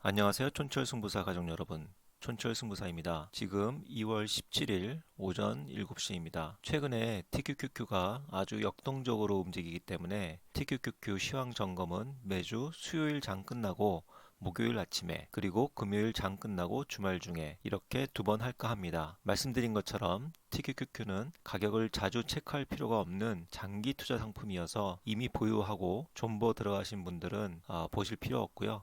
안녕하세요. 촌철승부사 가족 여러분. 촌철승부사입니다. 지금 2월 17일 오전 7시입니다. 최근에 TQQQ가 아주 역동적으로 움직이기 때문에 TQQQ 시황 점검은 매주 수요일 장 끝나고 목요일 아침에 그리고 금요일 장 끝나고 주말 중에 이렇게 두 번 할까 합니다. 말씀드린 것처럼 TQQQ는 가격을 자주 체크할 필요가 없는 장기 투자 상품이어서 이미 보유하고 존버 들어가신 분들은 보실 필요 없고요.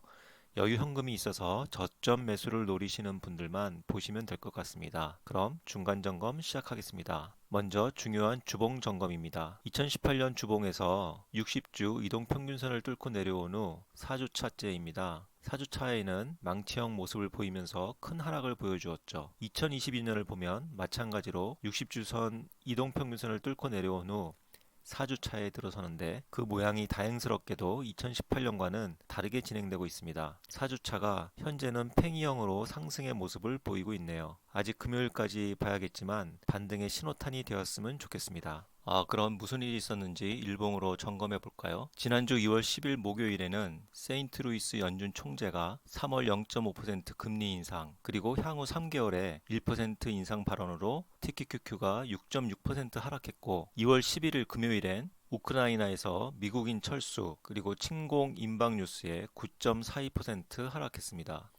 여유 현금이 있어서 저점 매수를 노리시는 분들만 보시면 될 것 같습니다. 그럼 중간 점검 시작하겠습니다. 먼저 중요한 주봉 점검입니다. 2018년 주봉에서 60주 이동평균선을 뚫고 내려온 후 4주차째입니다. 4주차에는 망치형 모습을 보이면서 큰 하락을 보여주었죠. 2022년을 보면 마찬가지로 60주선 이동평균선을 뚫고 내려온 후 4주차에 들어서는데 그 모양이 다행스럽게도 2018년과는 다르게 진행되고 있습니다. 4주차가 현재는 팽이형으로 상승의 모습을 보이고 있네요. 아직 금요일까지 봐야겠지만 반등의 신호탄이 되었으면 좋겠습니다. 그럼 무슨 일이 있었는지 일봉으로 점검해 볼까요? 지난주 2월 10일 목요일에는 세인트루이스 연준 총재가 3월 0.5% 금리 인상, 그리고 향후 3개월에 1% 인상 발언으로 TQQQ가 6.6% 하락했고, 2월 11일 금요일엔 우크라이나에서 미국인 철수, 그리고 침공 임박 뉴스에 9.42% 하락했습니다.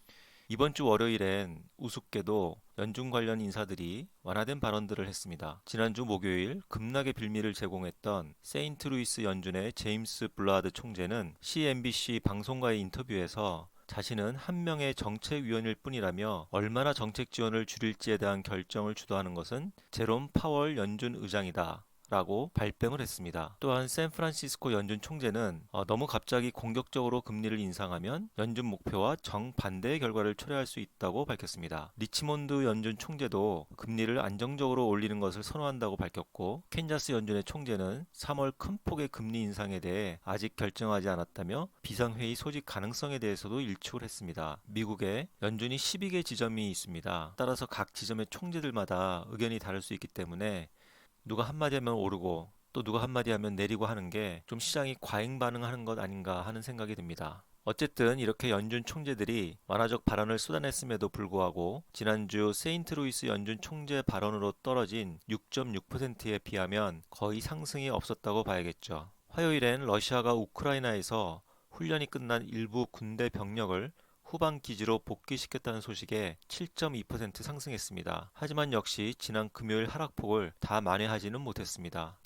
이번 주 월요일엔 우습게도 연준 관련 인사들이 완화된 발언들을 했습니다. 지난주 목요일 급락의 빌미를 제공했던 세인트루이스 연준의 제임스 블라드 총재는 CNBC 방송과의 인터뷰에서 자신은 한 명의 정책위원일 뿐이라며 얼마나 정책 지원을 줄일지에 대한 결정을 주도하는 것은 제롬 파월 연준 의장이다 라고 발뺌을 했습니다. 또한 샌프란시스코 연준 총재는 너무 갑자기 공격적으로 금리를 인상하면 연준 목표와 정반대의 결과를 초래할 수 있다고 밝혔습니다. 리치몬드 연준 총재도 금리를 안정적으로 올리는 것을 선호한다고 밝혔고, 캔자스 연준의 총재는 3월 큰 폭의 금리 인상에 대해 아직 결정하지 않았다며 비상회의 소집 가능성에 대해서도 일축을 했습니다. 미국에 연준이 12개 지점이 있습니다. 따라서 각 지점의 총재들마다 의견이 다를 수 있기 때문에 누가 한마디 하면 오르고 또 누가 한마디 하면 내리고 하는 게 좀 시장이 과잉 반응하는 것 아닌가 하는 생각이 듭니다. 어쨌든 이렇게 연준 총재들이 완화적 발언을 쏟아냈음에도 불구하고 지난주 세인트루이스 연준 총재 발언으로 떨어진 6.6%에 비하면 거의 상승이 없었다고 봐야겠죠. 화요일엔 러시아가 우크라이나에서 훈련이 끝난 일부 군대 병력을 후방 기지로 복귀시켰다는 소식에 7.2% 상승했습니다. 하지만 역시 지난 금요일 하락폭을 다 만회하지는 못했습니다.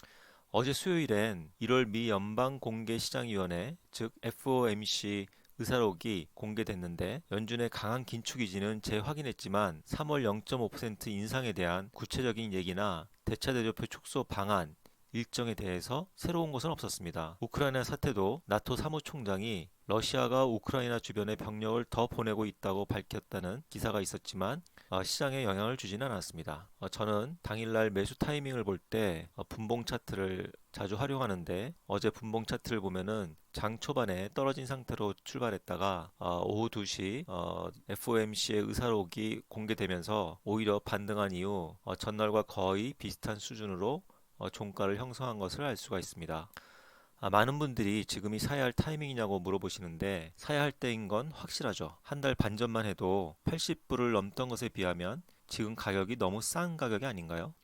어제 수요일엔 1월 미 연방공개시장위원회 즉 FOMC 의사록이 공개됐는데 연준의 강한 긴축 의지는 재확인했지만 3월 0.5% 인상에 대한 구체적인 얘기나 대차 대조표 축소 방안 일정에 대해서 새로운 것은 없었습니다. 우크라이나 사태도 나토 사무총장이 러시아가 우크라이나 주변에 병력을 더 보내고 있다고 밝혔다는 기사가 있었지만 시장에 영향을 주지는 않았습니다. 저는 당일날 매수 타이밍을 볼 때 분봉 차트를 자주 활용하는데 어제 분봉 차트를 보면은 장 초반에 떨어진 상태로 출발했다가 오후 2시 FOMC의 의사록이 공개되면서 오히려 반등한 이후 전날과 거의 비슷한 수준으로 종가를 형성한 것을 알 수가 있습니다. 많은 분들이 지금이 사야 할 타이밍이냐고 물어보시는데 사야 할 때인 건 확실하죠. 한 달 반 전만 해도 80불을 넘던 것에 비하면 지금 가격이 너무 싼 가격이 아닌가요?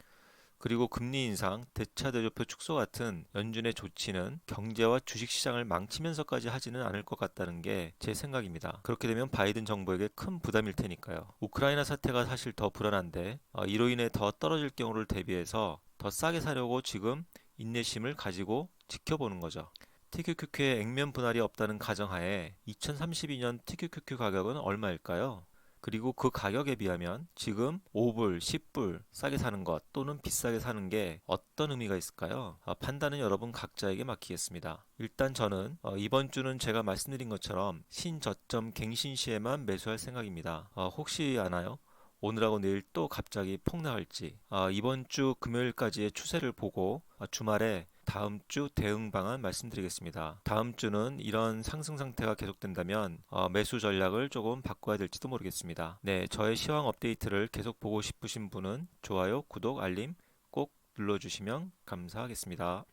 그리고 금리 인상, 대차 대조표 축소 같은 연준의 조치는 경제와 주식시장을 망치면서까지 하지는 않을 것 같다는 게 제 생각입니다. 그렇게 되면 바이든 정부에게 큰 부담일 테니까요. 우크라이나 사태가 사실 더 불안한데 이로 인해 더 떨어질 경우를 대비해서 더 싸게 사려고 지금 인내심을 가지고 지켜보는 거죠. TQQQ에 액면 분할이 없다는 가정하에 2032년 TQQQ 가격은 얼마일까요? 그리고 그 가격에 비하면 지금 5불, 10불 싸게 사는 것 또는 비싸게 사는 게 어떤 의미가 있을까요? 판단은 여러분 각자에게 맡기겠습니다. 일단 저는 이번 주는 제가 말씀드린 것처럼 신저점 갱신 시에만 매수할 생각입니다. 혹시 아나요? 오늘하고 내일 또 갑자기 폭락할지 이번 주 금요일까지의 추세를 보고 주말에 다음 주 대응 방안 말씀드리겠습니다. 다음 주는 이런 상승 상태가 계속된다면 매수 전략을 조금 바꿔야 될지도 모르겠습니다. 네, 저의 시황 업데이트를 계속 보고 싶으신 분은 좋아요, 구독, 알림 꼭 눌러주시면 감사하겠습니다.